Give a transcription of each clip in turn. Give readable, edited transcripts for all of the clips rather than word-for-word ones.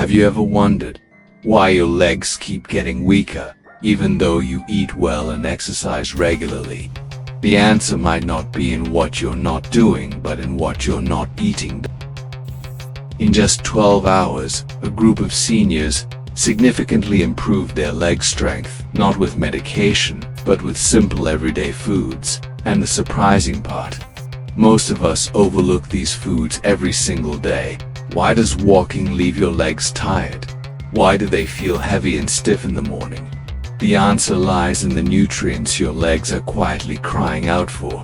Have you ever wondered why your legs keep getting weaker, even though you eat well and exercise regularly? The answer might not be in what you're not doing, but in what you're not eating. In just 12 hours, a group of seniors significantly improved their leg strength, not with medication, but with simple everyday foods. And the surprising part, most of us overlook these foods every single day. Why does walking leave your legs tired? Why do they feel heavy and stiff in the morning? The answer lies in the nutrients your legs are quietly crying out for.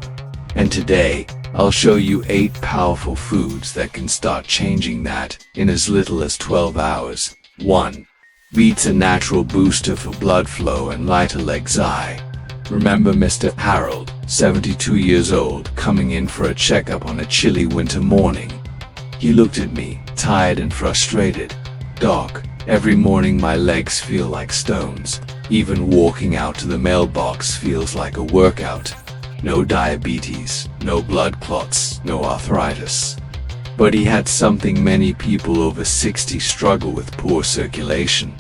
And today, I'll show you 8 powerful foods that can start changing that in as little as 12 hours. 1. Beets, a natural booster for blood flow and lighter legs. Remember Mr. Harold, 72 years old, coming in for a checkup on a chilly winter morning. He looked at me, tired and frustrated. "Doc, every morning my legs feel like stones. Even walking out to the mailbox feels like a workout. No diabetes, no blood clots, no arthritis." But he had something many people over 60 struggle with: poor circulation.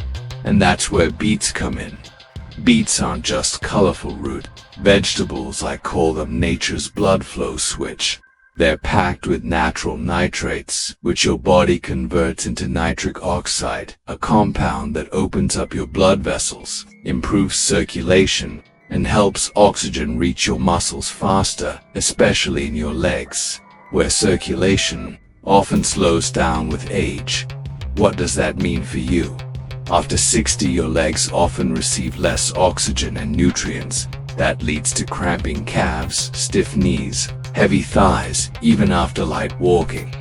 And that's where beets come in. Beets aren't just colorful root vegetables. I call them nature's blood flow switch. They're packed with natural nitrates, which your body converts into nitric oxide, a compound that opens up your blood vessels, improves circulation, and helps oxygen reach your muscles faster, especially in your legs, where circulation often slows down with age. What does that mean for you? After 60, your legs often receive less oxygen and nutrients. That leads to cramping calves, stiff knees, heavy thighs, even after light walking.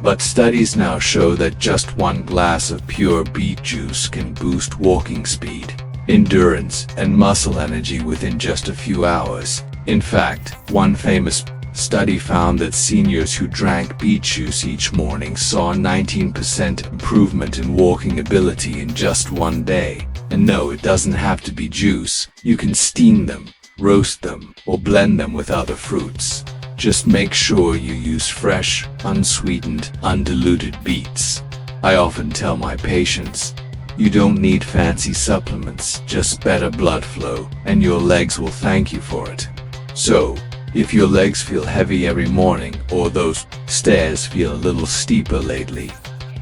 But studies now show that just 1 glass of pure beet juice can boost walking speed, endurance, and muscle energy within just a few hours. In fact, one famous study found that seniors who drank beet juice each morning saw a 19% improvement in walking ability in just 1 day. And no, it doesn't have to be juice. You can steam them, roast them, or blend them with other fruits. Just make sure you use fresh, unsweetened, undiluted beets. I often tell my patients, you don't need fancy supplements, just better blood flow, and your legs will thank you for it. So, if your legs feel heavy every morning, or those stairs feel a little steeper lately,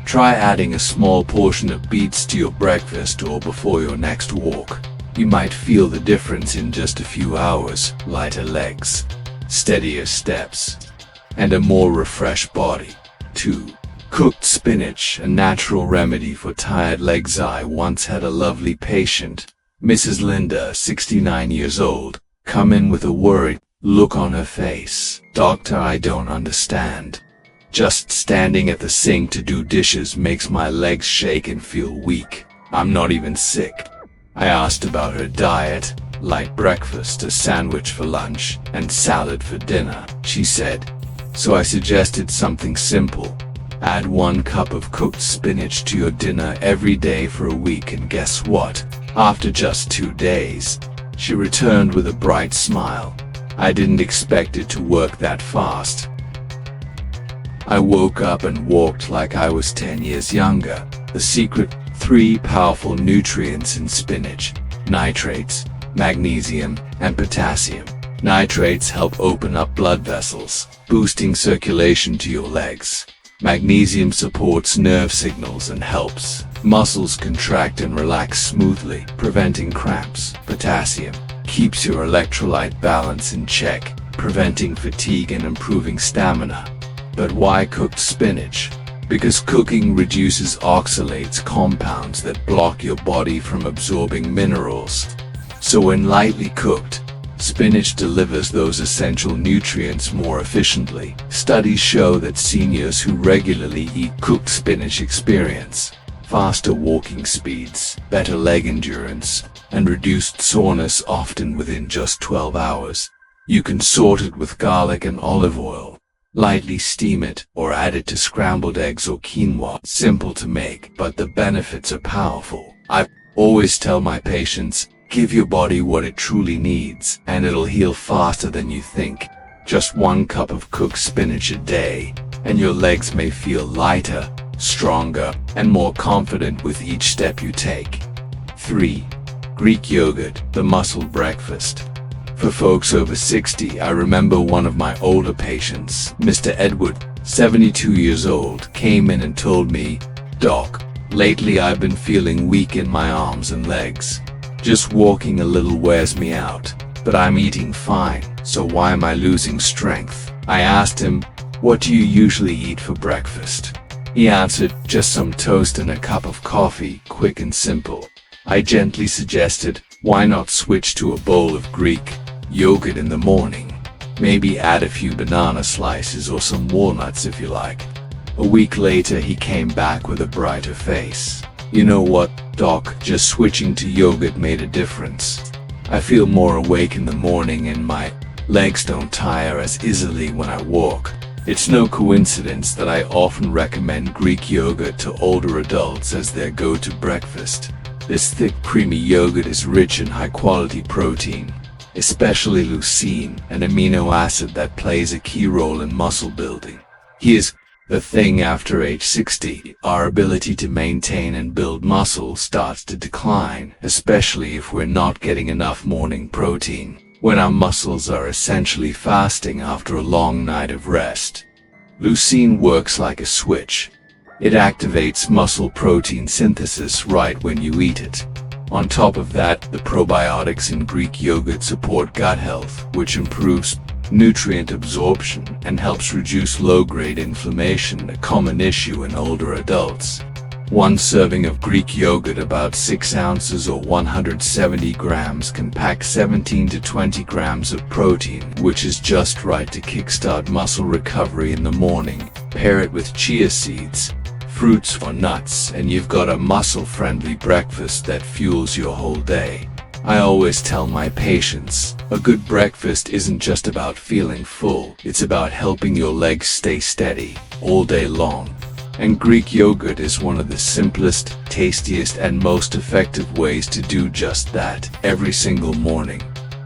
try adding a small portion of beets to your breakfast or before your next walk. You might feel the difference in just a few hours: lighter legs, steadier steps, and a more refreshed body. 2. Cooked spinach, a natural remedy for tired legs. I once had a lovely patient, Mrs. Linda, 69 years old, come in with a worried look on her face. "Doctor, I don't understand. Just standing at the sink to do dishes makes my legs shake and feel weak. I'm not even sick." I asked about her diet: light breakfast, a sandwich for lunch, and salad for dinner, she said. So I suggested something simple. Add 1 cup of cooked spinach to your dinner every day for a week, and guess what? After just 2 days, she returned with a bright smile. I didn't expect it to work that fast. I woke up and walked like I was 10 years younger. The secret: 3 powerful nutrients in spinach: nitrates, magnesium, and potassium. Nitrates help open up blood vessels, boosting circulation to your legs. Magnesium supports nerve signals and helps muscles contract and relax smoothly, preventing cramps. Potassium keeps your electrolyte balance in check, preventing fatigue and improving stamina. But why cooked spinach? Because cooking reduces oxalates, compounds that block your body from absorbing minerals. So when lightly cooked, spinach delivers those essential nutrients more efficiently. Studies show that seniors who regularly eat cooked spinach experience faster walking speeds, better leg endurance, and reduced soreness, often within just 12 hours. You can sort it with garlic and olive oil, lightly steam it, or add it to scrambled eggs or quinoa. Simple to make, but the benefits are powerful. I always tell my patients, give your body what it truly needs, and it'll heal faster than you think. Just 1 cup of cooked spinach a day, and your legs may feel lighter, stronger, and more confident with each step you take. 3. Greek yogurt, the muscle breakfast. For folks over 60, I remember one of my older patients, Mr. Edward, 72 years old, came in and told me, "Doc, lately I've been feeling weak in my arms and legs. Just walking a little wears me out, but I'm eating fine, so why am I losing strength?" I asked him, "What do you usually eat for breakfast?" He answered, "Just some toast and a cup of coffee, quick and simple." I gently suggested, "Why not switch to a bowl of Greek yogurt in the morning? Maybe add a few banana slices or some walnuts if you like." A week later he came back with a brighter face. "You know what, Doc, just switching to yogurt made a difference. I feel more awake in the morning and my legs don't tire as easily when I walk." It's no coincidence that I often recommend Greek yogurt to older adults as their go-to breakfast. This thick, creamy yogurt is rich in high-quality protein, especially leucine, an amino acid that plays a key role in muscle building. Here's the thing: after age 60, our ability to maintain and build muscle starts to decline, especially if we're not getting enough morning protein, when our muscles are essentially fasting after a long night of rest. Leucine works like a switch. It activates muscle protein synthesis right when you eat it. On top of that, the probiotics in Greek yogurt support gut health, which improves nutrient absorption and helps reduce low-grade inflammation, a common issue in older adults. One serving of Greek yogurt, about 6 ounces or 170 grams, can pack 17 to 20 grams of protein, which is just right to kickstart muscle recovery in the morning. Pair it with chia seeds, fruits or nuts, and you've got a muscle-friendly breakfast that fuels your whole day. I always tell my patients, a good breakfast isn't just about feeling full, it's about helping your legs stay steady all day long. And Greek yogurt is one of the simplest, tastiest, and most effective ways to do just that, every single morning.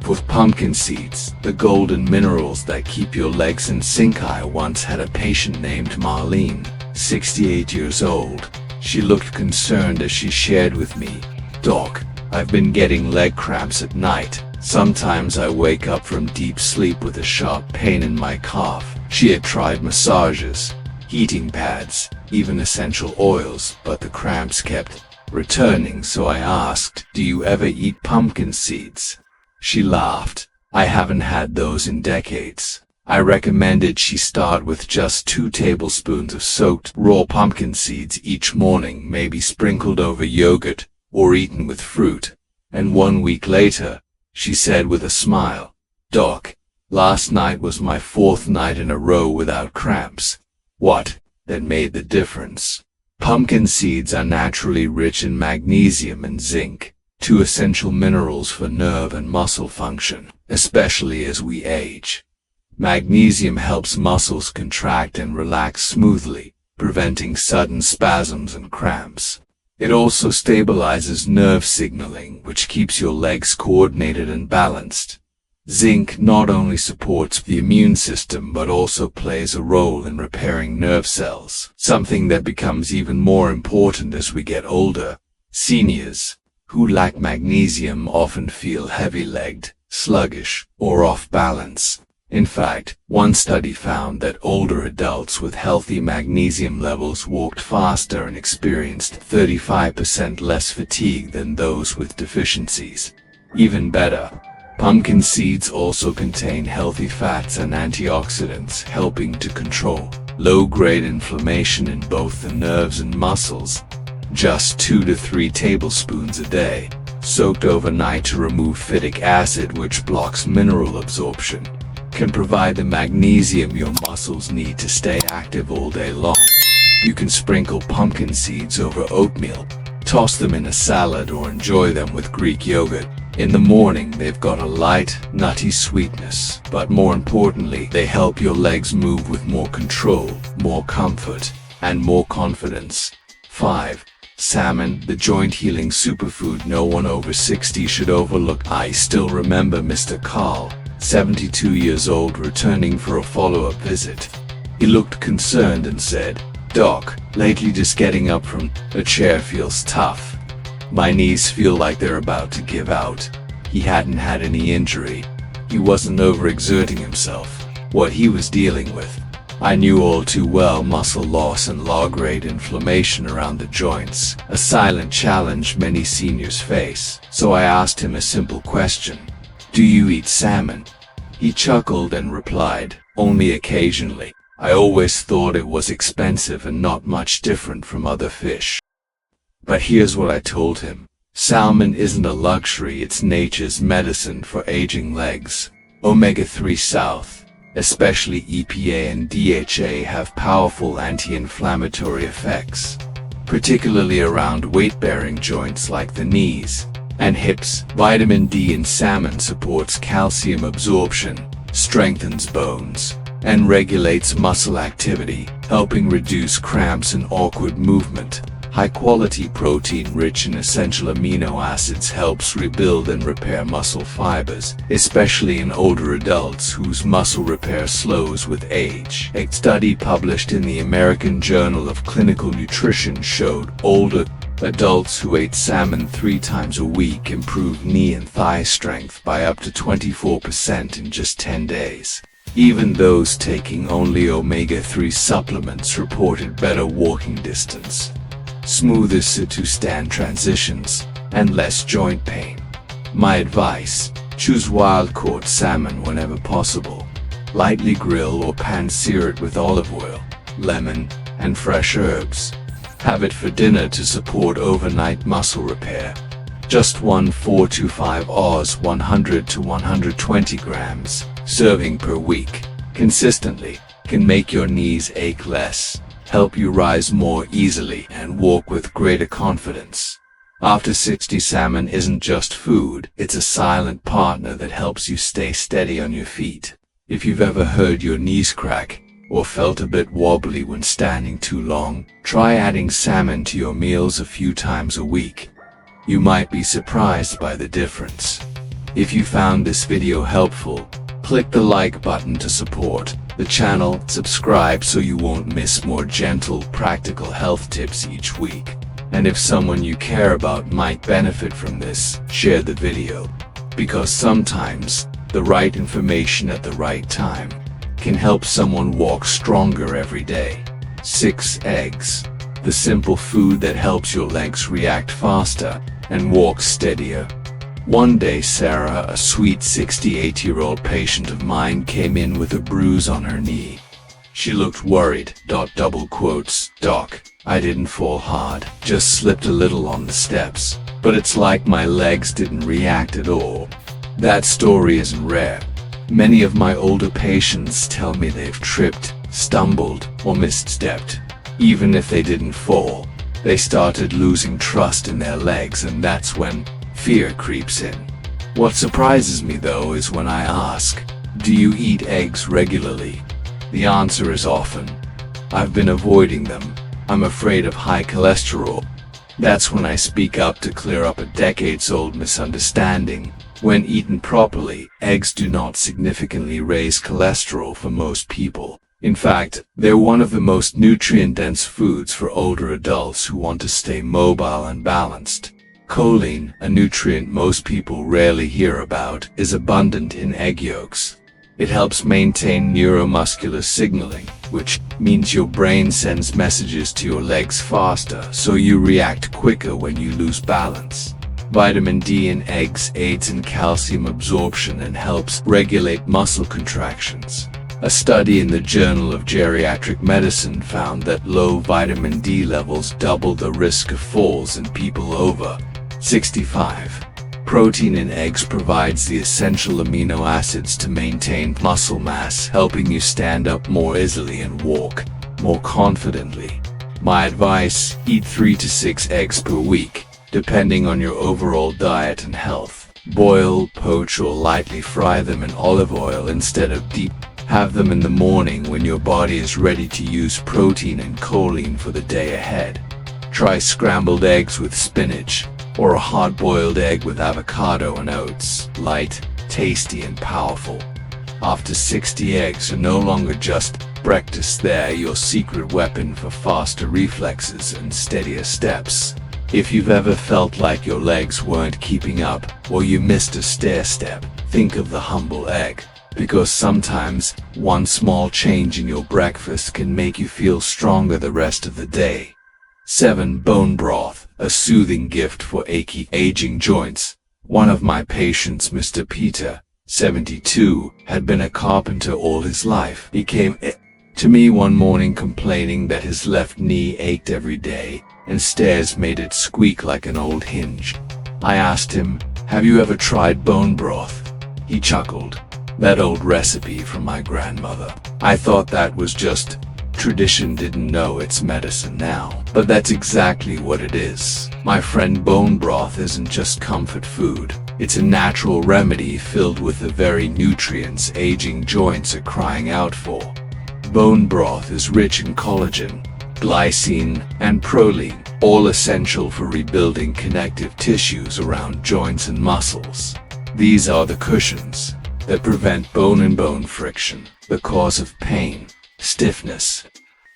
With pumpkin seeds, the golden minerals that keep your legs in sync. I once had a patient named Marlene, 68 years old. She looked concerned as she shared with me, "Doc, I've been getting leg cramps at night. Sometimes I wake up from deep sleep with a sharp pain in my calf." She had tried massages, heating pads, even essential oils, but the cramps kept returning, so I asked, "Do you ever eat pumpkin seeds?" She laughed. "I haven't had those in decades." I recommended she start with just 2 tablespoons of soaked raw pumpkin seeds each morning, maybe sprinkled over yogurt or eaten with fruit. And 1 week later, she said with a smile, "Doc, last night was my 4th night in a row without cramps." What that made the difference? Pumpkin seeds are naturally rich in magnesium and zinc, 2 essential minerals for nerve and muscle function, especially as we age. Magnesium helps muscles contract and relax smoothly, preventing sudden spasms and cramps. It also stabilizes nerve signaling, which keeps your legs coordinated and balanced. Zinc not only supports the immune system but also plays a role in repairing nerve cells, something that becomes even more important as we get older. Seniors who lack magnesium often feel heavy-legged, sluggish, or off balance. In fact, one study found that older adults with healthy magnesium levels walked faster and experienced 35% less fatigue than those with deficiencies. Even better, pumpkin seeds also contain healthy fats and antioxidants, helping to control low-grade inflammation in both the nerves and muscles. Just 2 to 3 tablespoons a day, soaked overnight to remove phytic acid, which blocks mineral absorption, can provide the magnesium your muscles need to stay active all day long. You can sprinkle pumpkin seeds over oatmeal, toss them in a salad, or enjoy them with Greek yogurt. In the morning, they've got a light, nutty sweetness, but more importantly, they help your legs move with more control, more comfort, and more confidence. 5. Salmon, the joint-healing superfood no one over 60 should overlook. I still remember Mr. Carl, 72 years old, returning for a follow-up visit. He looked concerned and said, "Doc, lately just getting up from a chair feels tough. My knees feel like they're about to give out." He hadn't had any injury. He wasn't overexerting himself. What he was dealing with, I knew all too well: muscle loss and low-grade inflammation around the joints, a silent challenge many seniors face. So I asked him a simple question: "Do you eat salmon?" He chuckled and replied, "Only occasionally. I always thought it was expensive and not much different from other fish." But here's what I told him: salmon isn't a luxury, it's nature's medicine for aging legs. Omega-3 South, especially EPA and DHA, have powerful anti-inflammatory effects, particularly around weight-bearing joints like the knees and hips. Vitamin D in salmon supports calcium absorption, strengthens bones, and regulates muscle activity, helping reduce cramps and awkward movement. High-quality protein rich in essential amino acids helps rebuild and repair muscle fibers, especially in older adults whose muscle repair slows with age. A study published in the American Journal of Clinical Nutrition showed older adults who ate salmon 3 times a week improved knee and thigh strength by up to 24% in just 10 days. Even those taking only omega-3 supplements reported better walking distance, smoother sit-to-stand transitions, and less joint pain. My advice: choose wild-caught salmon whenever possible. Lightly grill or pan-sear it with olive oil, lemon, and fresh herbs. Have it for dinner to support overnight muscle repair. Just 4 to 5 hours, 100 to 120 grams, serving per week. Consistently can make your knees ache less, help you rise more easily, and walk with greater confidence. After 60, salmon isn't just food, it's a silent partner that helps you stay steady on your feet. If you've ever heard your knees crack, or felt a bit wobbly when standing too long, try adding salmon to your meals a few times a week. You might be surprised by the difference. If you found this video helpful, click the like button to support the channel, subscribe so you won't miss more gentle, practical health tips each week. And if someone you care about might benefit from this, share the video. Because sometimes, the right information at the right time can help someone walk stronger every day. 6 eggs. The simple food that helps your legs react faster and walk steadier. One day Sarah, a sweet 68-year-old patient of mine, came in with a bruise on her knee. She looked worried. "Doc, I didn't fall hard, just slipped a little on the steps, but it's like my legs didn't react at all." That story isn't rare. Many of my older patients tell me they've tripped, stumbled, or misstepped. Even if they didn't fall, they started losing trust in their legs, and that's when fear creeps in. What surprises me though is when I ask, "Do you eat eggs regularly?" The answer is often, "I've been avoiding them. I'm afraid of high cholesterol." That's when I speak up to clear up a decades-old misunderstanding. When eaten properly, eggs do not significantly raise cholesterol for most people. In fact, they're one of the most nutrient-dense foods for older adults who want to stay mobile and balanced. Choline, a nutrient most people rarely hear about, is abundant in egg yolks. It helps maintain neuromuscular signaling, which means your brain sends messages to your legs faster, so you react quicker when you lose balance. Vitamin D in eggs aids in calcium absorption and helps regulate muscle contractions. A study in the Journal of Geriatric Medicine found that low vitamin D levels double the risk of falls in people over 65. Protein in eggs provides the essential amino acids to maintain muscle mass, helping you stand up more easily and walk more confidently. My advice: eat 3 to 6 eggs per week, depending on your overall diet and health. Boil, poach, or lightly fry them in olive oil instead of deep. Have them in the morning when your body is ready to use protein and choline for the day ahead. Try scrambled eggs with spinach, or a hard-boiled egg with avocado and oats. Light, tasty, and powerful. After 60, eggs are no longer just Practice there your secret weapon for faster reflexes and steadier steps. If you've ever felt like your legs weren't keeping up, or you missed a stair step, think of the humble egg. Because sometimes, one small change in your breakfast can make you feel stronger the rest of the day. 7. Bone broth, a soothing gift for achy, aging joints. One of my patients, Mr. Peter, 72, had been a carpenter all his life. He came to me one morning complaining that his left knee ached every day, and stairs made it squeak like an old hinge. I asked him, "Have you ever tried bone broth?" He chuckled. "That old recipe from my grandmother." I thought that was just tradition, didn't know it's medicine now. But that's exactly what it is. My friend, bone broth isn't just comfort food. It's a natural remedy filled with the very nutrients aging joints are crying out for. Bone broth is rich in collagen, glycine, and proline, all essential for rebuilding connective tissues around joints and muscles. These are the cushions that prevent bone-in-bone friction, the cause of pain, stiffness,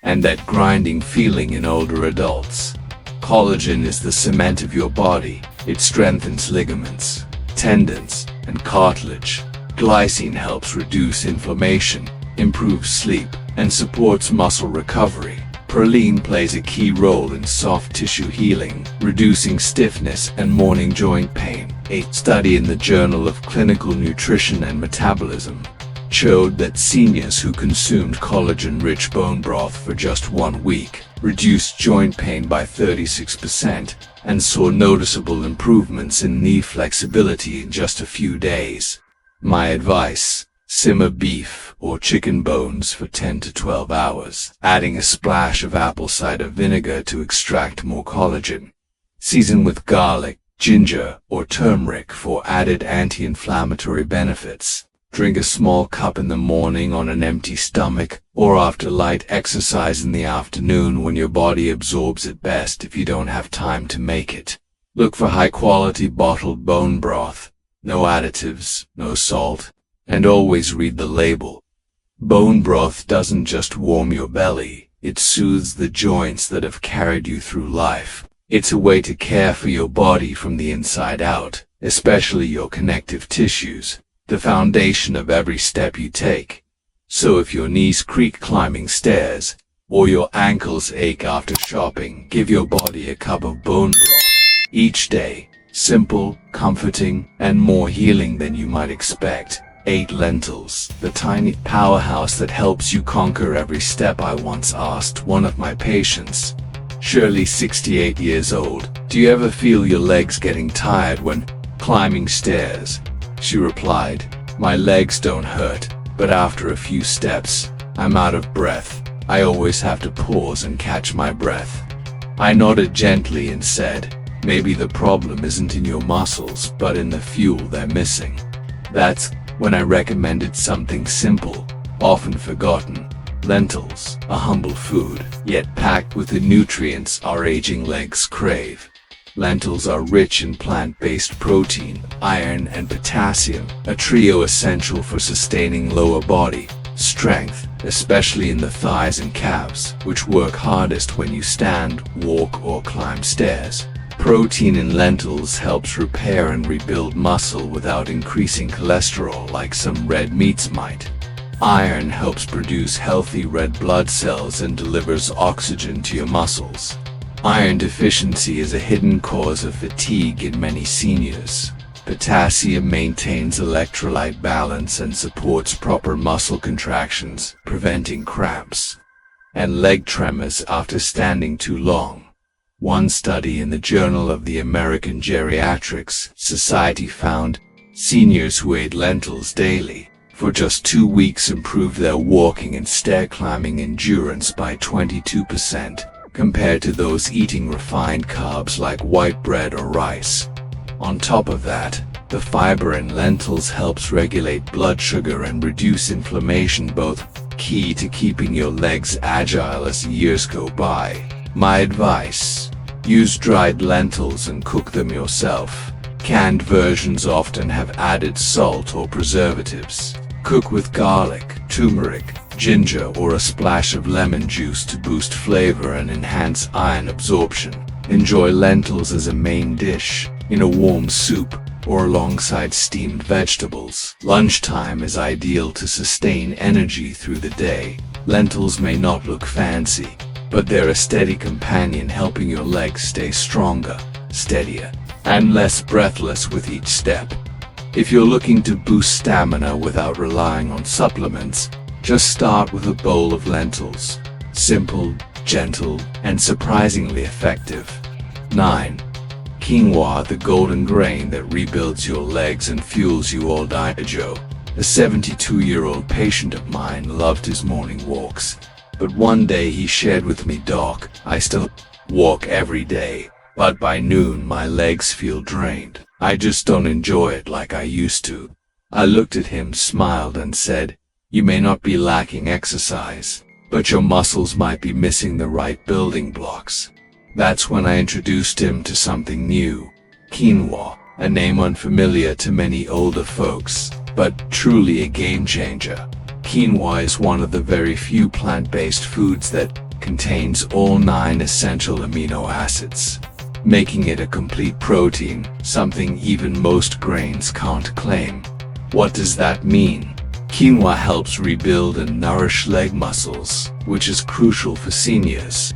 and that grinding feeling in older adults. Collagen is the cement of your body. It strengthens ligaments, tendons, and cartilage. Glycine helps reduce inflammation, improves sleep, and supports muscle recovery. Proline plays a key role in soft tissue healing, reducing stiffness and morning joint pain. A study in the Journal of Clinical Nutrition and Metabolism showed that seniors who consumed collagen-rich bone broth for just 1 week reduced joint pain by 36% and saw noticeable improvements in knee flexibility in just a few days. My advice: simmer beef or chicken bones for 10 to 12 hours, adding a splash of apple cider vinegar to extract more collagen. Season with garlic, ginger, or turmeric for added anti-inflammatory benefits. Drink a small cup in the morning on an empty stomach, or after light exercise in the afternoon when your body absorbs it best if you don't have time to make it. Look for high-quality bottled bone broth. No additives, no salt, and always read the label. Bone broth doesn't just warm your belly, it soothes the joints that have carried you through life. It's a way to care for your body from the inside out, especially your connective tissues, the foundation of every step you take. So if your knees creak climbing stairs, or your ankles ache after shopping, give your body a cup of bone broth each day. Simple, comforting, and more healing than you might expect. 8. Lentils, the tiny powerhouse that helps you conquer every step. I once asked one of my patients, Shirley, 68 years old, "Do you ever feel your legs getting tired when climbing stairs?" She replied, "My legs don't hurt, but after a few steps, I'm out of breath. I always have to pause and catch my breath." I nodded gently and said, "Maybe the problem isn't in your muscles, but in the fuel they're missing." That's when I recommended something simple, often forgotten: lentils, a humble food, yet packed with the nutrients our aging legs crave. Lentils are rich in plant-based protein, iron, and potassium, a trio essential for sustaining lower body strength, especially in the thighs and calves, which work hardest when you stand, walk, or climb stairs. Protein in lentils helps repair and rebuild muscle without increasing cholesterol like some red meats might. Iron helps produce healthy red blood cells and delivers oxygen to your muscles. Iron deficiency is a hidden cause of fatigue in many seniors. Potassium maintains electrolyte balance and supports proper muscle contractions, preventing cramps and leg tremors after standing too long. One study in the Journal of the American Geriatrics Society found seniors who ate lentils daily for just 2 weeks improved their walking and stair climbing endurance by 22%, compared to those eating refined carbs like white bread or rice. On top of that, the fiber in lentils helps regulate blood sugar and reduce inflammation, both key to keeping your legs agile as years go by. My advice: use dried lentils and cook them yourself. Canned versions often have added salt or preservatives. Cook with garlic, turmeric, ginger, or a splash of lemon juice to boost flavor and enhance iron absorption. Enjoy lentils as a main dish, in a warm soup, or alongside steamed vegetables. Lunchtime is ideal to sustain energy through the day. Lentils may not look fancy, but they're a steady companion, helping your legs stay stronger, steadier, and less breathless with each step. If you're looking to boost stamina without relying on supplements, just start with a bowl of lentils. Simple, gentle, and surprisingly effective. 9. Quinoa, the golden grain that rebuilds your legs and fuels you all day. Joe, a 72-year-old patient of mine, loved his morning walks. But one day he shared with me, "Doc, I still walk every day, but by noon my legs feel drained. I just don't enjoy it like I used to." I looked at him, smiled, and said, "You may not be lacking exercise, but your muscles might be missing the right building blocks." That's when I introduced him to something new, quinoa, a name unfamiliar to many older folks, but truly a game changer. Quinoa is one of the very few plant-based foods that contains all 9 essential amino acids, making it a complete protein, something even most grains can't claim. What does that mean? Quinoa helps rebuild and nourish leg muscles, which is crucial for seniors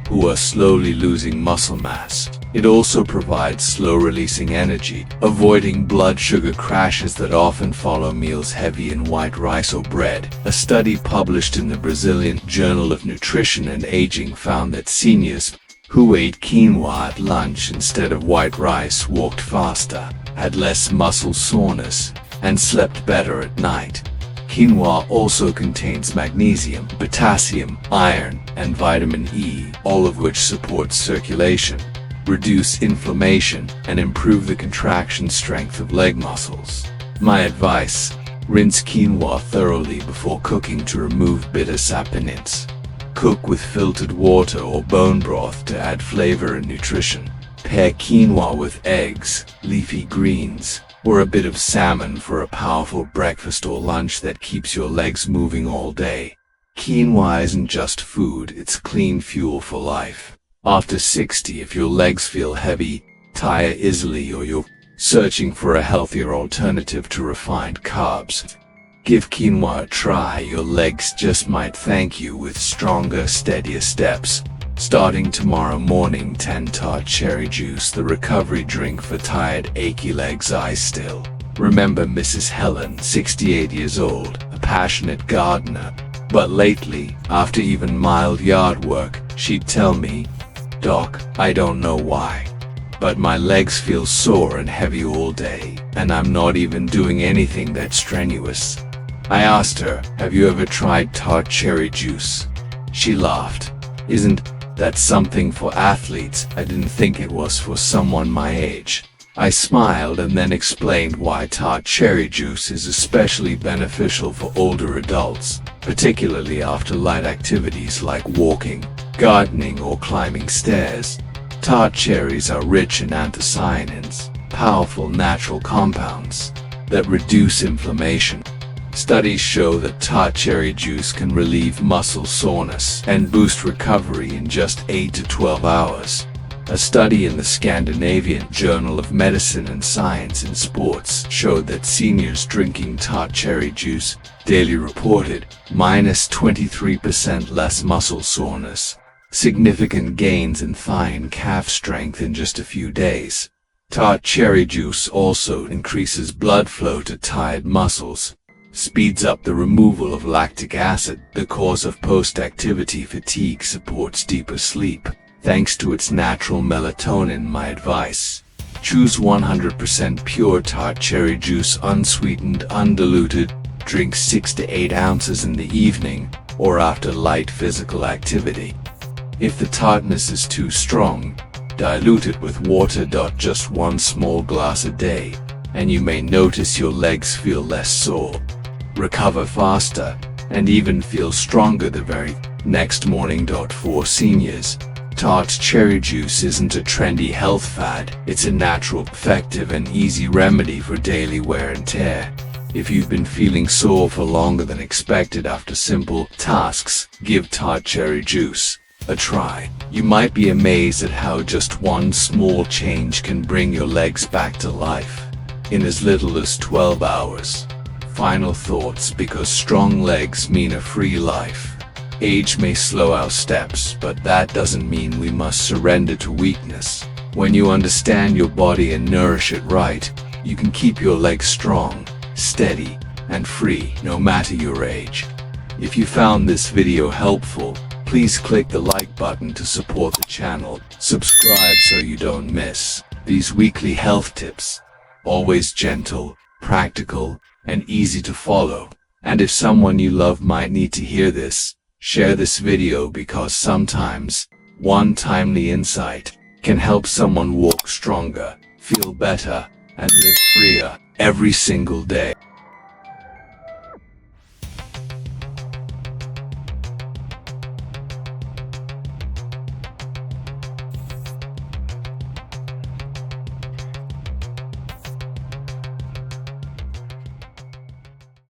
who are slowly losing muscle mass. It also provides slow-releasing energy, avoiding blood sugar crashes that often follow meals heavy in white rice or bread. A study published in the Brazilian Journal of Nutrition and Aging found that seniors who ate quinoa at lunch instead of white rice walked faster, had less muscle soreness, and slept better at night. Quinoa also contains magnesium, potassium, iron, and vitamin E, all of which support circulation, reduce inflammation, and improve the contraction strength of leg muscles. My advice: rinse quinoa thoroughly before cooking to remove bitter saponins. Cook with filtered water or bone broth to add flavor and nutrition. Pair quinoa with eggs, leafy greens, or a bit of salmon for a powerful breakfast or lunch that keeps your legs moving all day. Quinoa isn't just food, it's clean fuel for life. After 60, if your legs feel heavy, tire easily, or you're searching for a healthier alternative to refined carbs, give quinoa a try. Your legs just might thank you with stronger, steadier steps. Starting tomorrow morning, 10 tart cherry juice, the recovery drink for tired, achy legs. I still remember Mrs. Helen, 68 years old, a passionate gardener. But lately, after even mild yard work, she'd tell me, "Doc, I don't know why, but my legs feel sore and heavy all day, and I'm not even doing anything that strenuous." I asked her, "Have you ever tried tart cherry juice?" She laughed. "Isn't that's something for athletes?" I didn't think it was for someone my age. I smiled and then explained why tart cherry juice is especially beneficial for older adults, particularly after light activities like walking, gardening, or climbing stairs. Tart cherries are rich in anthocyanins, powerful natural compounds that reduce inflammation. Studies show that tart cherry juice can relieve muscle soreness and boost recovery in just 8 to 12 hours. A study in the Scandinavian Journal of Medicine and Science in Sports showed that seniors drinking tart cherry juice daily reported -23% less muscle soreness, significant gains in thigh and calf strength in just a few days. Tart cherry juice also increases blood flow to tired muscles, speeds up the removal of lactic acid, the cause of post-activity fatigue, supports deeper sleep, thanks to its natural melatonin. My advice: choose 100% pure tart cherry juice, unsweetened, undiluted. Drink 6 to 8 ounces in the evening or after light physical activity. If the tartness is too strong, dilute it with water. Just 1 small glass a day, and you may notice your legs feel less sore, recover faster, and even feel stronger the very next morning. For seniors, tart cherry juice isn't a trendy health fad, it's a natural, effective, and easy remedy for daily wear and tear. If you've been feeling sore for longer than expected after simple tasks, give tart cherry juice a try. You might be amazed at how just one small change can bring your legs back to life in as little as 12 hours. Final thoughts, because strong legs mean a free life. Age may slow our steps, but that doesn't mean we must surrender to weakness. When you understand your body and nourish it right, you can keep your legs strong, steady, and free, no matter your age. If you found this video helpful, please click the like button to support the channel. Subscribe so you don't miss these weekly health tips. Always gentle, practical, and easy to follow. And if someone you love might need to hear this, share this video, because sometimes one timely insight can help someone walk stronger, feel better, and live freer every single day.